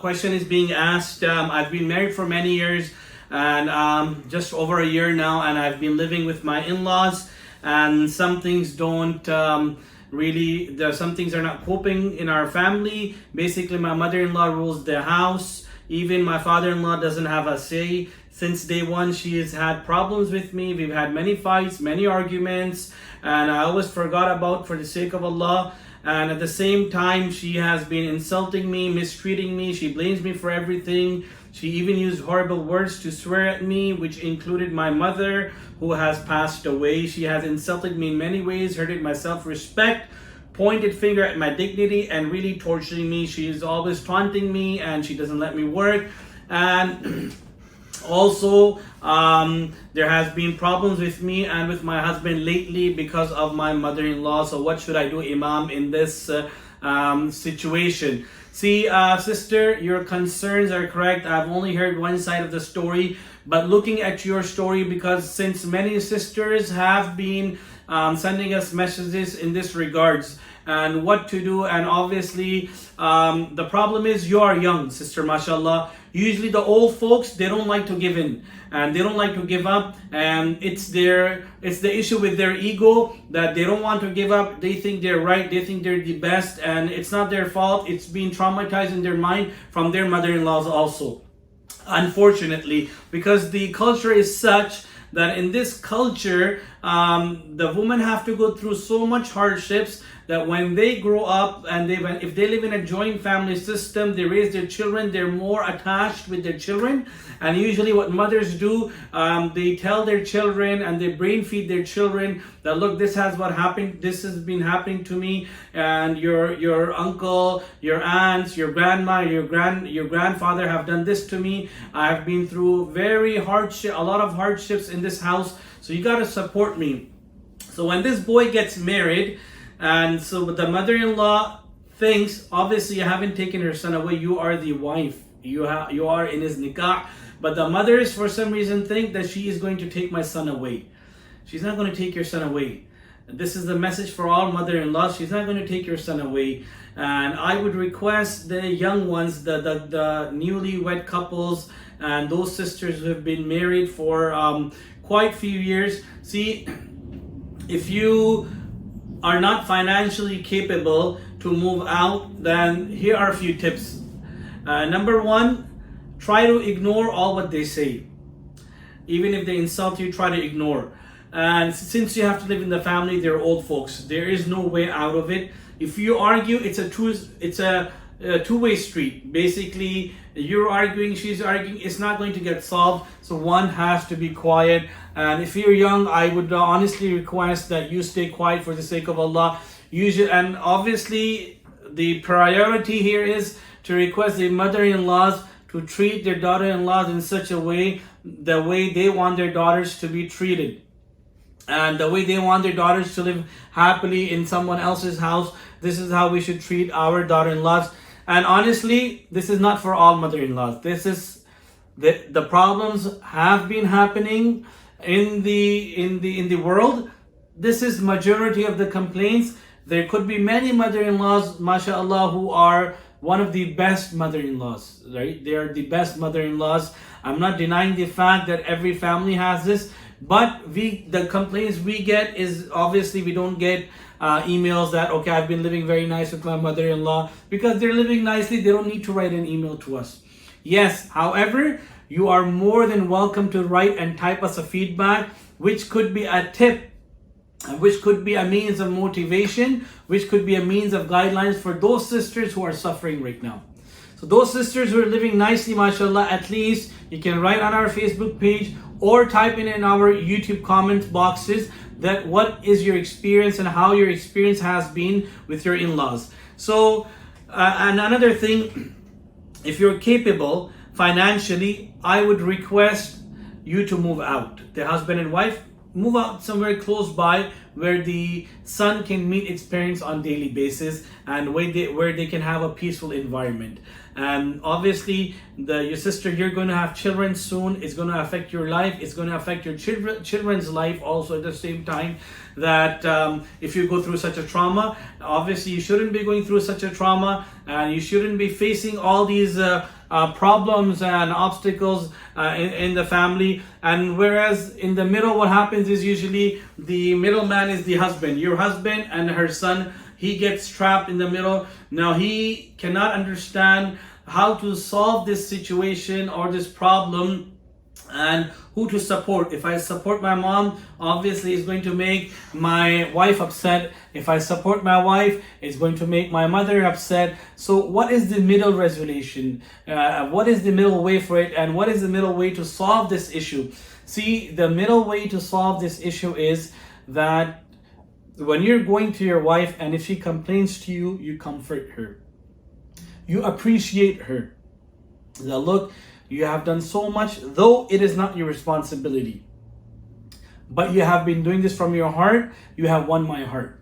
question is being asked. I've been married for many years and just over a year now, and I've been living with my in-laws, and some things don't some things are not coping in our family. Basically, my mother-in-law rules the house. Even my father-in-law doesn't have a say. Since day one, she has had problems with me. We've had many fights, many arguments, and I always forgot about for the sake of Allah. And at the same time, she has been insulting me, mistreating me. She blames me for everything. She even used horrible words to swear at me, which included my mother, who has passed away. She has insulted me in many ways, hurted my self-respect, pointed finger at my dignity, and really torturing me. She is always taunting me, and she doesn't let me work. And also, there has been problems with me and with my husband lately because of my mother-in-law. So what should I do, Imam, in this situation? See, sister, your concerns are correct. I've only heard one side of the story, but looking at your story, because since many sisters have been sending us messages in this regards and what to do, and obviously the problem is you are young, sister, mashallah. Usually the old folks, they don't like to give in and they don't like to give up, and it's the issue with their ego that they don't want to give up. They think they're right, they think they're the best, and it's not their fault. It's been traumatized in their mind from their mother-in-laws also, unfortunately, because the culture is such that in this culture, the women have to go through so much hardships that when they grow up and if they live in a joint family system, they raise their children, they're more attached with their children. And usually what mothers do, they tell their children and they brain feed their children that, look, this has what happened, this has been happening to me, and your uncle, your aunts, your grandma, your grandfather have done this to me. I have been through a lot of hardships in this house, so you got to support me. So when this boy gets married, and so the mother-in-law thinks, obviously you haven't taken her son away, you are the wife, you are in his nikah, but the mothers for some reason think that she is going to take my son away. She's not going to take your son away. This is the message for all mother-in-laws. She's not going to take your son away. And I would request the young ones, the newlywed couples, and those sisters who have been married for quite a few years. See, if you are not financially capable to move out, then here are a few tips. Number one, try to ignore all what they say. Even if they insult you, try to ignore. And since you have to live in the family, they're old folks. There is no way out of it. If you argue, it's a two-way street. Basically, you're arguing, she's arguing, it's not going to get solved. So one has to be quiet. And if you're young, I would honestly request that you stay quiet for the sake of Allah. And obviously, the priority here is to request the mother-in-laws to treat their daughter-in-laws in such a way, the way they want their daughters to be treated. And the way they want their daughters to live happily in someone else's house, this is how we should treat our daughter-in-laws. And honestly, this is not for all mother-in-laws. This is the problems have been happening in the world. This is majority of the complaints. There could be many mother-in-laws, mashallah, who are one of the best mother-in-laws, right? They are the best mother-in-laws. I'm not denying the fact that every family has this, but the complaints we get is obviously we don't get emails that, okay, I've been living very nice with my mother-in-law, because they're living nicely. They don't need to write an email to us. Yes, however, you are more than welcome to write and type us a feedback, which could be a tip, which could be a means of motivation, which could be a means of guidelines for those sisters who are suffering right now. So those sisters who are living nicely, mashallah, at least you can write on our Facebook page or type in our YouTube comment boxes that what is your experience and how your experience has been with your in-laws. So, and another thing, if you're capable financially, I would request you to move out. The husband and wife, move out somewhere close by where the son can meet its parents on daily basis, and where they can have a peaceful environment. And obviously, your sister, you're going to have children soon. It's going to affect your life. It's going to affect your children's life also at the same time. That if you go through such a trauma, obviously you shouldn't be going through such a trauma, and you shouldn't be facing all these problems and obstacles in the family. And whereas in the middle, what happens is usually the middleman is the husband, your husband and her son. He gets trapped in the middle. Now he cannot understand how to solve this situation or this problem, and who to support. If I support my mom, obviously it's going to make my wife upset. If I support my wife, it's going to make my mother upset. So what is the middle resolution? What is the middle way for it? And what is the middle way to solve this issue? See, the middle way to solve this issue is that when you're going to your wife, and if she complains to you, you comfort her. You appreciate her. Now look, you have done so much, though it is not your responsibility, but you have been doing this from your heart. You have won my heart.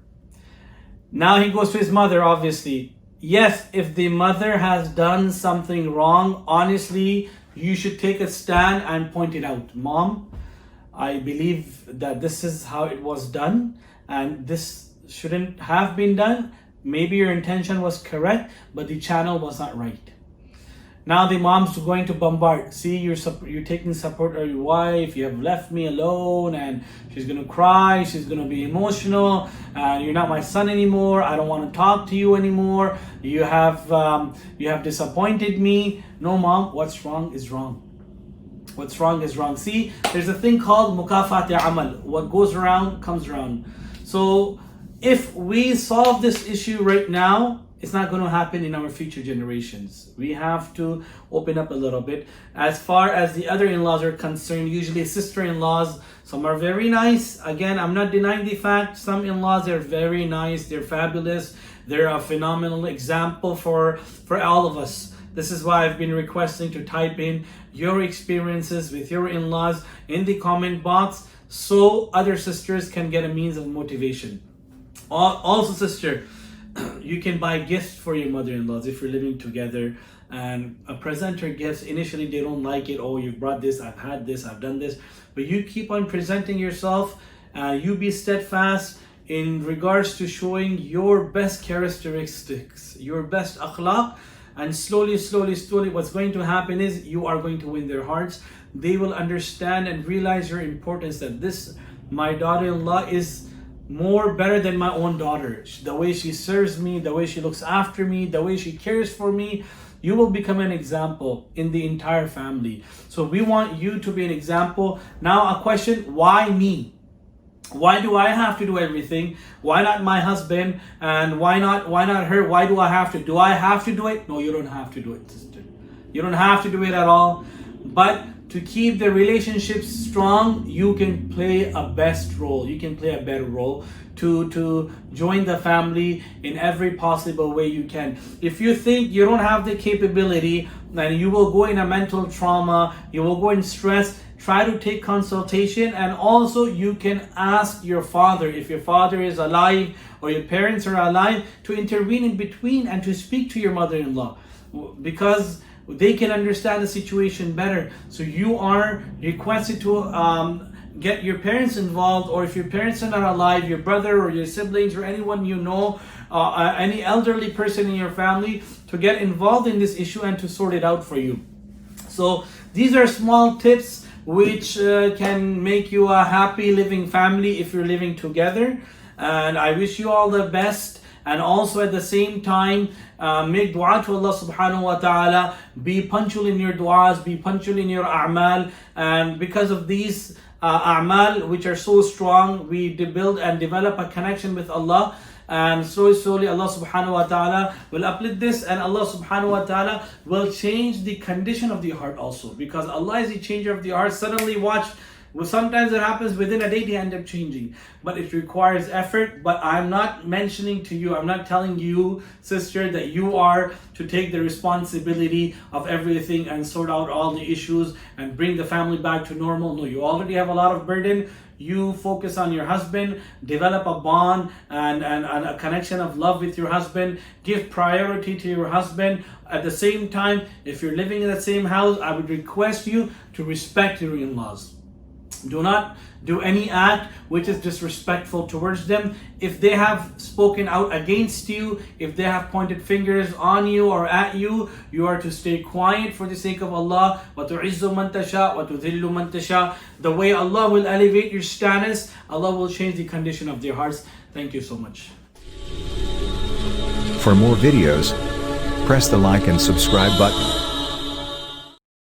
Now he goes to his mother, obviously. Yes, if the mother has done something wrong, honestly, you should take a stand and point it out. Mom, I believe that this is how it was done, and this shouldn't have been done. Maybe your intention was correct, but the channel was not right. Now the mom's going to bombard. See, you're taking support of your wife. You have left me alone, and she's going to cry. She's going to be emotional. You're not my son anymore. I don't want to talk to you anymore. You have disappointed me. No, mom, what's wrong is wrong. What's wrong is wrong. See, there's a thing called mukafat amal. What goes around comes around. So if we solve this issue right now, it's not going to happen in our future generations. We have to open up a little bit. As far as the other in-laws are concerned, usually sister-in-laws, some are very nice. Again, I'm not denying the fact some in-laws are very nice. They're fabulous. They're a phenomenal example for all of us. This is why I've been requesting to type in your experiences with your in-laws in the comment box, so other sisters can get a means of motivation. Also, sister, you can buy gifts for your mother-in-laws if you're living together, and present her gifts. Initially they don't like it. Oh, you've brought this, I've had this, I've done this, but you keep on presenting yourself. You be steadfast in regards to showing your best characteristics, your best akhlaq, and slowly what's going to happen is you are going to win their hearts. They will understand and realize your importance, that this, my daughter-in-law, is more better than my own daughter. The way she serves me, the way she looks after me, the way she cares for me, you will become an example in the entire family. So we want you to be an example. Now a question, why me? Why do I have to do everything? Why not my husband? And why not her? Why do I have to? Do I have to do it? No, you don't have to do it, sister. You don't have to do it at all. But to keep the relationships strong, you can play a best role. You can play a better role to join the family in every possible way you can. If you think you don't have the capability, then you will go in a mental trauma, you will go in stress, try to take consultation. And also you can ask your father, if your father is alive or your parents are alive, to intervene in between and to speak to your mother-in-law, because they can understand the situation better. So you are requested to get your parents involved, or if your parents are not alive, your brother or your siblings or anyone you know, any elderly person in your family, to get involved in this issue and to sort it out for you. So these are small tips which can make you a happy living family if you're living together. And I wish you all the best. And also at the same time, make dua to Allah subhanahu wa ta'ala. Be punctual in your duas, be punctual in your a'mal. And because of these a'mal, which are so strong, we build and develop a connection with Allah. And slowly Allah subhanahu wa ta'ala will uplift this, and Allah subhanahu wa ta'ala will change the condition of the heart also. Because Allah is the changer of the heart. Suddenly watch, Well, sometimes it happens within a day, they end up changing, but it requires effort. But I'm not mentioning to you, I'm not telling you, sister, that you are to take the responsibility of everything and sort out all the issues and bring the family back to normal. No, you already have a lot of burden. You focus on your husband, develop a bond and a connection of love with your husband. Give priority to your husband. At the same time, if you're living in the same house, I would request you to respect your in-laws. Do not do any act which is disrespectful towards them. If they have spoken out against you, if they have pointed fingers on you or at you, you are to stay quiet for the sake of Allah. وَتُعِزُّ مَن تَشَاءُ وَتُذِلُّ مَن تَشَاءُ. The way Allah will elevate your status, Allah will change the condition of their hearts. Thank you so much. For more videos, press the like and subscribe button.